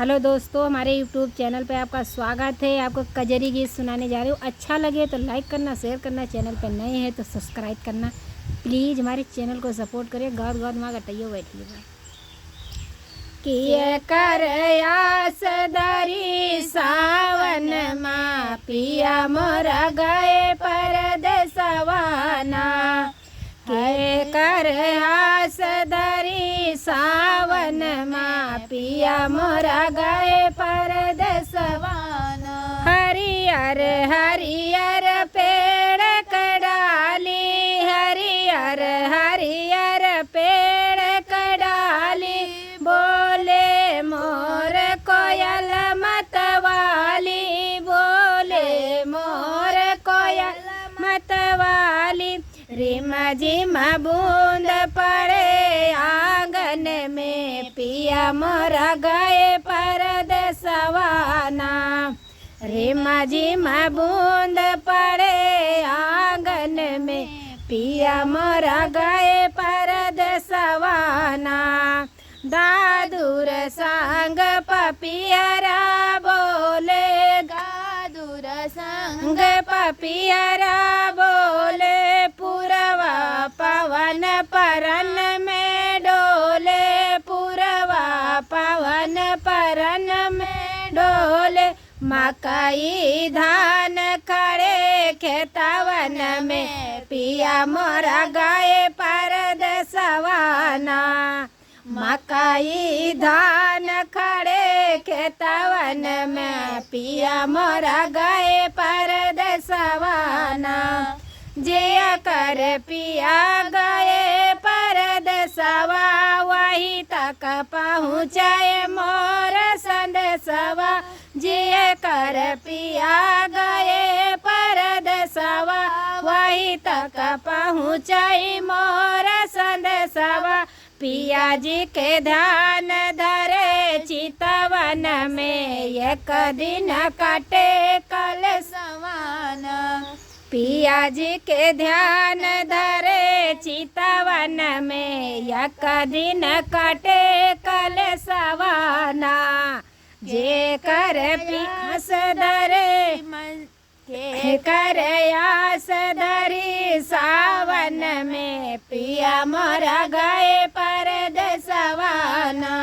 Hello दोस्तों, हमारे YouTube channel पे आपका स्वागत है। आपको कजरी गीत सुनाने जा रही हूँ। अच्छा लगे तो लाइक करना, शेयर करना, चैनल पे नए हैं तो सब्सक्राइब करना। प्लीज़ हमारे चैनल को सपोर्ट करिए। गाँव गाँव माँ गटैयो बैठिएगा। किए कर आस दरी सावन माँ पिया मोरा गए परदेसवाना। के कर आस दरी सावन माँ पिया मोरा गए परदेसवाना। हरियर हरियर पेड़ कडाली, हरियर हरियर पेड़ कडाली, बोले मोर कोयल मतवाली, बोले मोर कोयल मतवाली। रिमा झिमा बूंद पड़े आंगन में पिया मोरा गए परदेसवाना। रिमा झिमा बूंद पड़े आंगन में पिया मोरा गए परदेसवाना। दादुर संग पपियरा बोले, दादुर संग पपियरा बोले, पुरवा पवन परन में डोले, पुरवा पवन परन में डोले। मकई धान खड़े खेतवन में पिया मोरा गए परदेसवाना। मकई धान खड़े खेतवन में पिया मोरा गए परदेसवाना। जे कर पिया गए परदेसवा, वही तक पहुँचाए मोर संदेशवा। जे कर पिया गए परदेसवा, वही तक पहुँचाई मोर संदेशवा। पिया जी के ध्यान धरे चितवन में, एक दिन कटे कलशवन। पिया जी के ध्यान धरे चितवन में, एक दिन कटे कलशवना। जे कर पियास धरे के कर आस धरी सावन में पिया मोरा गए परदेसवाना।